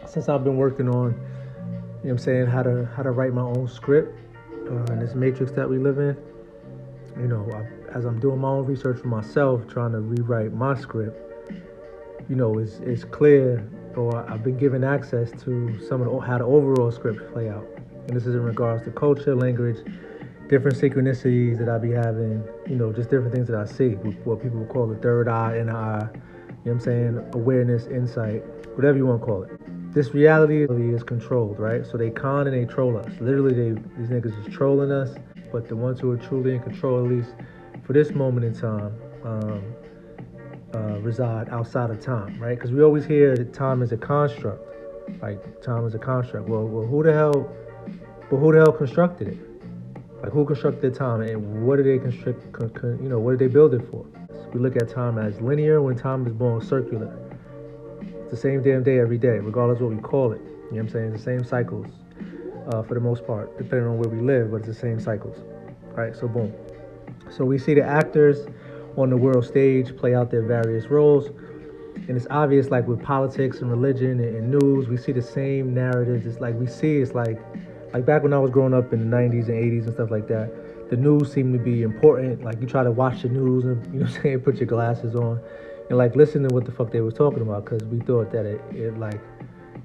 since I've been working on, how to write my own script in this matrix that we live in. As I'm doing my own research for myself, trying to rewrite my script, it's clear, or I've been given access to some of how the overall script play out. And this is in regards to culture, language, different synchronicities that I be having, just different things that I see, what people would call the third eye, inner eye, awareness, insight, whatever you want to call it. This reality is controlled, right? So they con and they troll us. Literally, these niggas is trolling us, but the ones who are truly in control, at least for this moment in time, reside outside of time, right? Because we always hear that time is a construct, like time is a construct. Well, who the hell? But who the hell constructed it? Like, who constructed time, and what did they construct? What did they build it for? We look at time as linear when time is born circular. It's the same damn day every day, regardless of what we call it. You know what I'm saying? It's the same cycles for the most part, depending on where we live, but it's the same cycles. All right, so boom. So we see the actors on the world stage play out their various roles, and it's obvious, like with politics and religion and news, we see the same narratives. It's like back when I was growing up in the 90s and 80s and stuff like that, the news seemed to be important. Like, you try to watch the news and, put your glasses on and, like, listen to what the fuck they was talking about, because we thought that it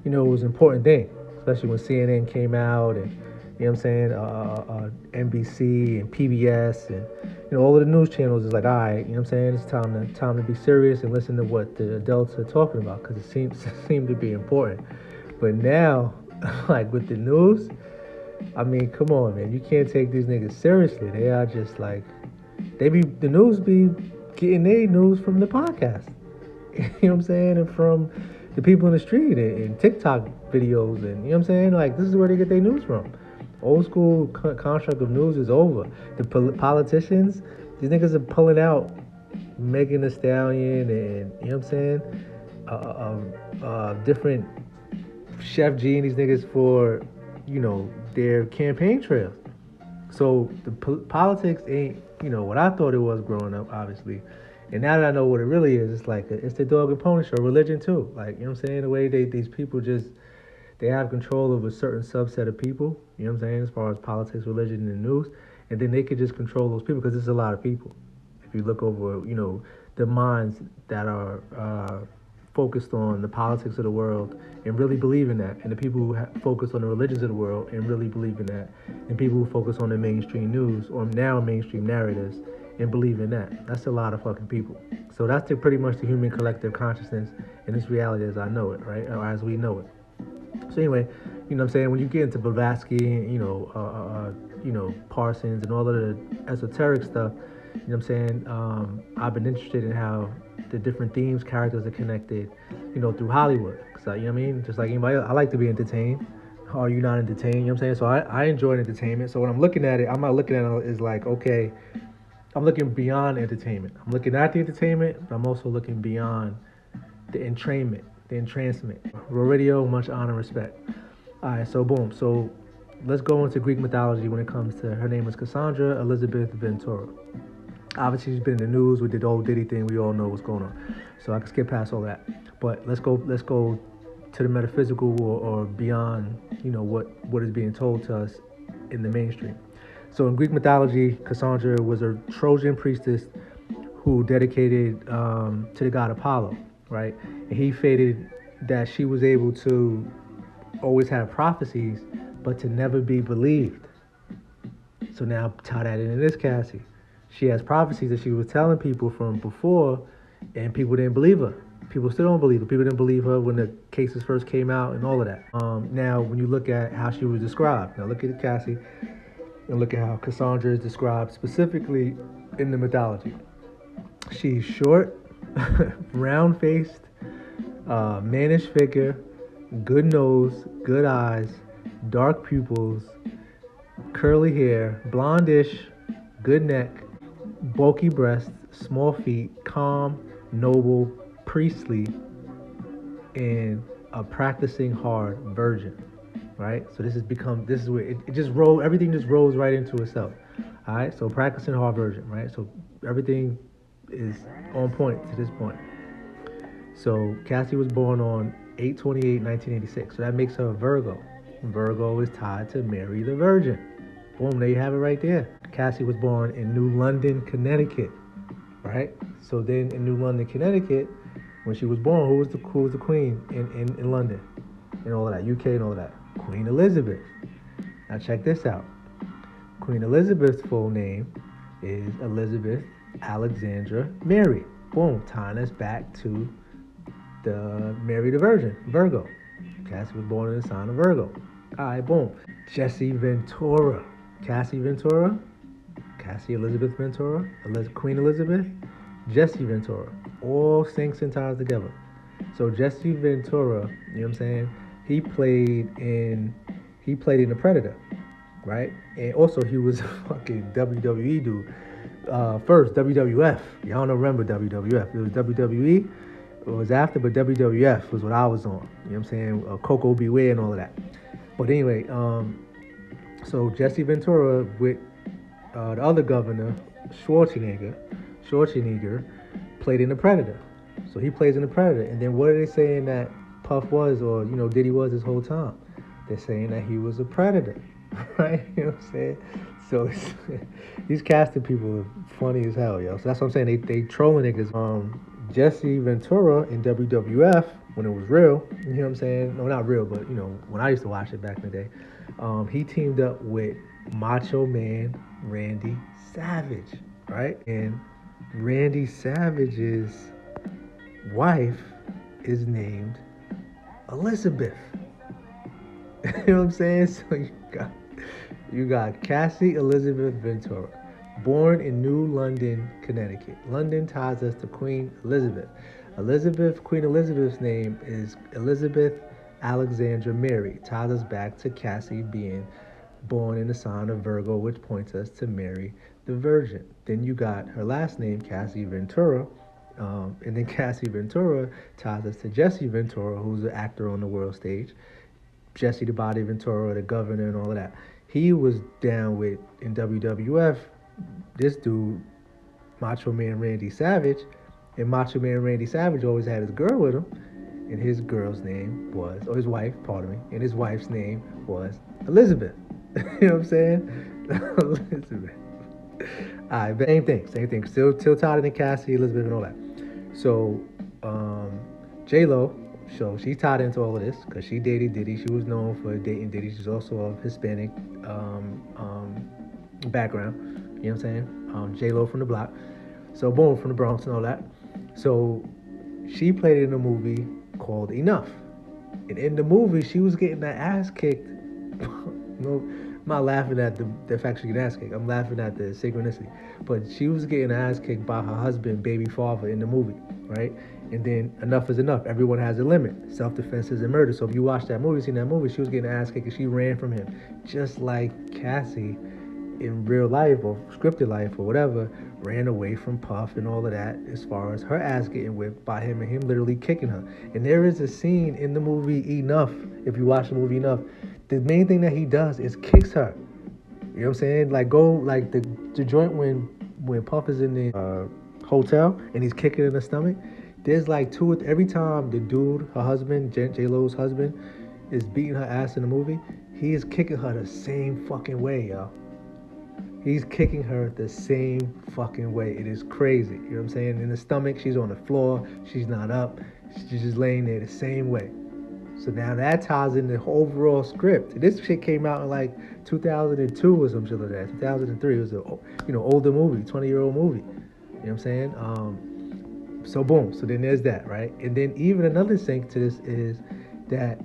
was an important thing, especially when CNN came out and, NBC and PBS and, all of the news channels is like, all right, it's time to be serious and listen to what the adults are talking about, because it seemed to be important. But now, like with the news, I mean, come on, man. You can't take these niggas seriously. They are just like, the news be getting their news from the podcast. And from the people in the street and TikTok videos and, like, this is where they get their news from. Old school construct of news is over. The politicians, these niggas are pulling out Megan Thee Stallion and, different Chef G and these niggas for, their campaign trails. So the politics ain't, what I thought it was growing up, obviously. And now that I know what it really is, it's like, it's the dog and pony show, religion too. Like, the way these people they have control of a certain subset of people, as far as politics, religion, and news. And then they could just control those people, because there's a lot of people. If you look over, the minds that are focused on the politics of the world and really believe in that, and the people who focus on the religions of the world and really believe in that, and people who focus on the mainstream news or now mainstream narratives and believe in that. That's a lot of fucking people. So that's pretty much the human collective consciousness in this reality as I know it, right? Or as we know it. So anyway, when you get into Blavatsky, Parsons and all of the esoteric stuff, I've been interested in how the different themes, characters are connected, through Hollywood. So, just like anybody else, I like to be entertained. Are you not entertained? So I enjoy entertainment. So when I'm looking at it, I'm not looking at it as like, okay, I'm looking beyond entertainment. I'm looking at the entertainment, but I'm also looking beyond the entrainment, the entrancement. Real radio, much honor and respect. All right, so boom. So let's go into Greek mythology when it comes to, her name is Casandra Elizabeth Ventura. Obviously, she's been in the news with the old Diddy thing. We all know what's going on. So I can skip past all that. But let's go to the metaphysical or beyond, what is being told to us in the mainstream. So in Greek mythology, Cassandra was a Trojan priestess who dedicated to the god Apollo, right? And he fated that she was able to always have prophecies, but to never be believed. So now tie that into this, Cassie. She has prophecies that she was telling people from before, and people didn't believe her. People still don't believe her. People didn't believe her when the cases first came out and all of that. Now, when you look at how she was described, now look at Cassie, and look at how Cassandra is described specifically in the mythology. She's short, round-faced, mannish figure, good nose, good eyes, dark pupils, curly hair, blondish, good neck, bulky breasts, small feet, calm, noble, priestly, and a practicing hard virgin, right? So this is where it just rolls, everything just rolls right into itself, all right? So practicing hard virgin, right? So everything is on point to this point. So Cassie was born on 8/28/1986. So that makes her a Virgo. Virgo is tied to Mary the Virgin. Boom, there you have it right there. Cassie was born in New London, Connecticut, right? So then in New London, Connecticut, when she was born, who was the queen in London and all of that, UK and all of that? Queen Elizabeth. Now check this out. Queen Elizabeth's full name is Elizabeth Alexandra Mary. Boom, tying us back to the Mary the Virgin, Virgo. Cassie was born in the sign of Virgo. All right, boom. Jesse Ventura. Cassie Ventura. Cassie Elizabeth Ventura. Queen Elizabeth. Jesse Ventura. All syncs and ties together. So Jesse Ventura, you know what I'm saying? He played in The Predator, right? And also he was a fucking WWE dude. First, WWF. Y'all don't remember WWF. It was WWE. It was after, but WWF was what I was on. You know what I'm saying? Coco Beware and all of that. But anyway, so Jesse Ventura with the other governor, Schwarzenegger, played in The Predator. So he plays in The Predator. And then what are they saying that Puff was, or, you know, Diddy was this whole time? They're saying that he was a predator, right? You know what I'm saying? So these casting people are funny as hell, yo. So that's what I'm saying. They trolling niggas. Jesse Ventura in WWF, when it was real, you know what I'm saying? No, not real, but, you know, when I used to watch it back in the day, he teamed up with Macho Man Randy Savage, right? And Randy Savage's wife is named Elizabeth. You know what I'm saying? So you got Cassie Elizabeth Ventura, born in New London, Connecticut. London ties us to Queen Elizabeth. Queen Elizabeth's name is Elizabeth Alexandra Mary. Ties us back to Cassie being born in the sign of Virgo, which points us to Mary the Virgin. Then you got her last name, Cassie Ventura. And then Cassie Ventura ties us to Jesse Ventura, who's an actor on the world stage. Jesse the Body Ventura, the governor, and all of that. He was down with, in WWF, this dude, Macho Man Randy Savage. And Macho Man Randy Savage always had his girl with him. And his girl's name was, or his wife, pardon me, and his wife's name was Elizabeth. You know what I'm saying? Elizabeth. Alright, but same thing. Still tied in Cassie, Elizabeth, and all that. So, J-Lo, so she tied into all of this because she dated Diddy. She was known for dating Diddy. She's also of Hispanic background. You know what I'm saying? J-Lo from the block. So, boom, from the Bronx and all that. So, she played in a movie called Enough. And in the movie, she was getting that ass kicked. I'm not laughing at the fact she get ass kicked. I'm laughing at the synchronicity. But she was getting her ass kicked by her husband, baby father, in the movie, right? And then enough is enough. Everyone has a limit. Self-defense isn't murder. So if you watch that movie, seen that movie, she was getting her ass kicked and she ran from him. Just like Cassie in real life or scripted life or whatever, ran away from Puff and all of that as far as her ass getting whipped by him and him literally kicking her. And there is a scene in the movie Enough, if you watch the movie Enough, the main thing that he does is kicks her. You know what I'm saying? Like the joint when Puff is in the hotel and he's kicking in the stomach, there's like every time the dude, her husband, J-Lo's husband, is beating her ass in the movie, he is kicking her the same fucking way, yo. He's kicking her the same fucking way. It is crazy. You know what I'm saying? In the stomach, she's on the floor. She's not up. She's just laying there the same way. So now that ties in the overall script. This shit came out in like 2002 or some shit like that. 2003. It was a older movie, 20-year-old movie. You know what I'm saying? So boom. So then there's that, right? And then even another sync to this is that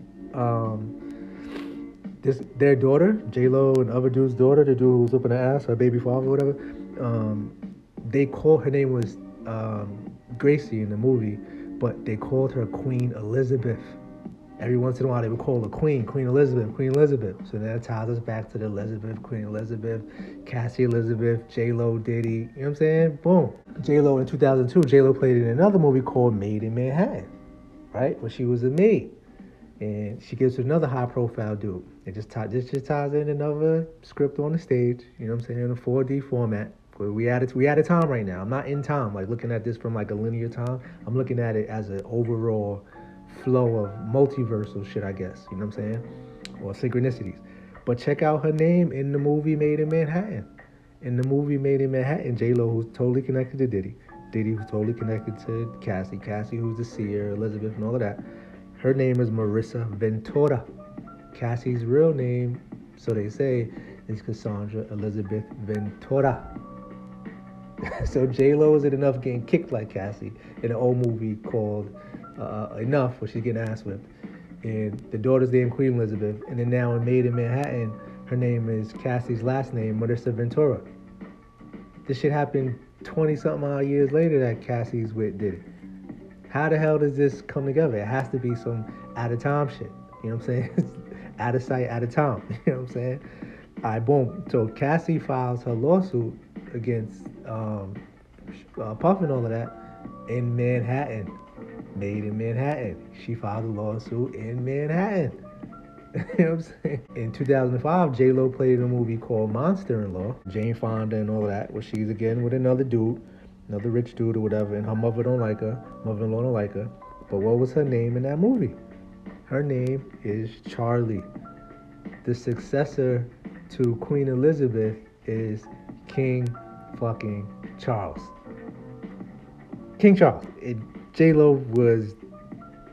their daughter, J-Lo and other dude's daughter, the dude who was whipping her ass, her baby father or whatever, her name was Gracie in the movie, but they called her Queen Elizabeth. Every once in a while they would call her Queen Elizabeth. So that ties us back to the Elizabeth, Queen Elizabeth, Cassie Elizabeth, J-Lo, Diddy, you know what I'm saying? Boom. J-Lo in 2002, J-Lo played in another movie called Maid in Manhattan, right? Where she was a maid. And she gives another high-profile dude. This just ties in another script on the stage, you know what I'm saying, in a 4D format. We at a time right now. I'm not in time, like looking at this from like a linear time. I'm looking at it as an overall flow of multiversal shit, I guess. You know what I'm saying? Or synchronicities. But check out her name in the movie Made in Manhattan. In the movie Made in Manhattan, J-Lo, who's totally connected to Diddy. Diddy, who's totally connected to Cassie. Cassie, who's the seer, Elizabeth, and all of that. Her name is Marissa Ventura. Cassie's real name, so they say, is Casandra Elizabeth Ventura. So J-Lo isn't enough getting kicked like Cassie in an old movie called Enough, where she's getting ass whipped. And the daughter's named Queen Elizabeth. And then now in Made in Manhattan, her name is Cassie's last name, Marissa Ventura. This shit happened 20-something odd years later that Cassie's with Diddy. How the hell does this come together? It has to be some out-of-time shit. You know what I'm saying? Out of sight, out of time. You know what I'm saying? All right, boom. So Cassie files her lawsuit against Puff and all of that in Manhattan. Made in Manhattan. She filed a lawsuit in Manhattan. You know what I'm saying? In 2005, J-Lo played in a movie called Monster-in-Law, Jane Fonda and all of that, where she's again with another dude, another rich dude or whatever, and her mother don't like her, mother-in-law don't like her. But what was her name in that movie? Her name is Charlie. The successor to Queen Elizabeth is King fucking Charles. King Charles. J-Lo was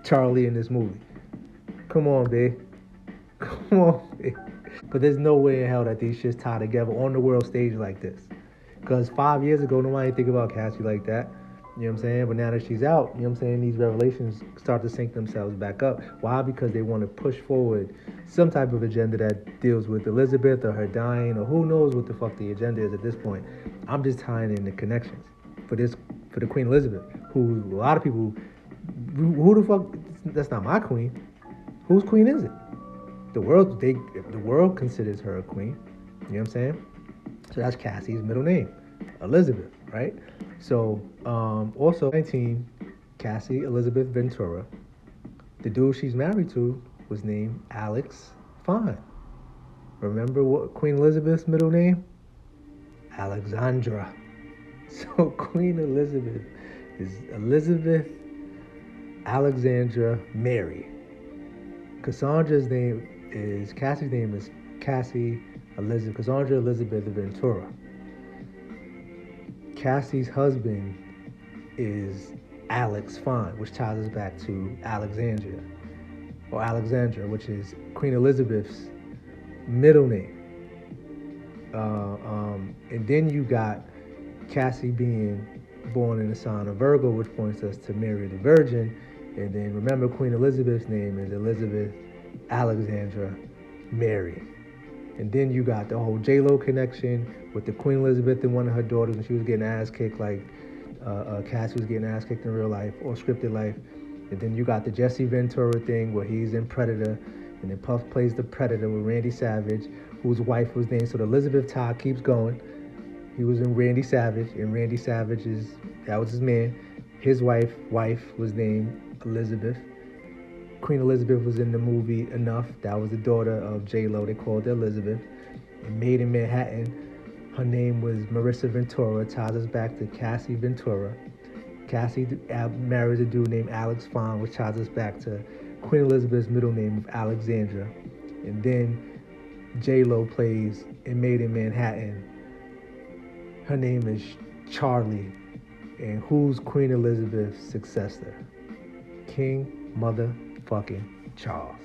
Charlie in this movie. Come on, babe. Come on, babe. But there's no way in hell that these shits tie together on the world stage like this. Because 5 years ago, nobody think about Cassie like that. You know what I'm saying? But now that she's out, you know what I'm saying, these revelations start to sync themselves back up. Why? Because they want to push forward some type of agenda that deals with Elizabeth or her dying, or who knows what the fuck the agenda is at this point. I'm just tying in the connections for the Queen Elizabeth, who a lot of people, who the fuck, that's not my queen. Whose queen is it? The world considers her a queen. You know what I'm saying? So that's Cassie's middle name, Elizabeth, right? So, also 19, Cassie Elizabeth Ventura. The dude she's married to was named Alex Fine. Remember what Queen Elizabeth's middle name? Alexandra. So Queen Elizabeth is Elizabeth Alexandra Mary. Cassie's name is Cassie Elizabeth, Casandra Elizabeth Ventura. Cassie's husband is Alex Fine, which ties us back to Alexandra, which is Queen Elizabeth's middle name. And then you got Cassie being born in the sign of Virgo, which points us to Mary the Virgin. And then remember, Queen Elizabeth's name is Elizabeth Alexandra Mary. And then you got the whole J-Lo connection with the Queen Elizabeth and one of her daughters, and she was getting ass kicked like Cassie was getting ass kicked in real life or scripted life. And then you got the Jesse Ventura thing where he's in Predator, and then Puff plays the Predator with Randy Savage, whose wife was named. So the Elizabeth tie keeps going. He was in Randy Savage, and Randy Savage that was his man. His wife was named Elizabeth. Queen Elizabeth was in the movie Enough. That was the daughter of J-Lo. They called her Elizabeth. And Made in Manhattan, her name was Marissa Ventura. Ties us back to Cassie Ventura. Cassie marries a dude named Alex Fine, which ties us back to Queen Elizabeth's middle name of Alexandra. And then J-Lo plays in Made in Manhattan. Her name is Charlie. And who's Queen Elizabeth's successor? King motherfucking Charles.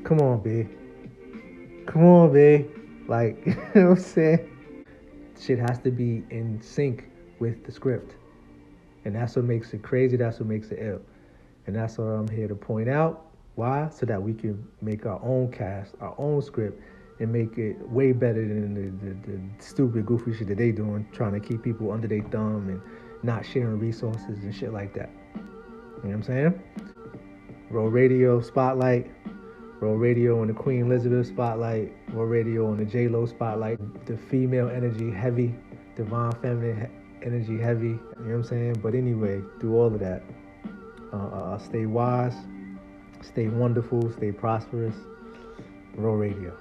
Come on, babe. Come on, babe. Like, you know what I'm saying? Shit has to be in sync with the script. And that's what makes it crazy. That's what makes it ill. And that's what I'm here to point out. Why? So that we can make our own cast, our own script, and make it way better than the stupid, goofy shit that they doing, trying to keep people under their thumb and not sharing resources and shit like that. You know what I'm saying? Roll Radio Spotlight. Roll Radio on the Queen Elizabeth Spotlight. Roll Radio on the J-Lo Spotlight. The female energy heavy. Divine feminine energy heavy. You know what I'm saying? But anyway, through all of that, stay wise, stay wonderful, stay prosperous. Roll Radio.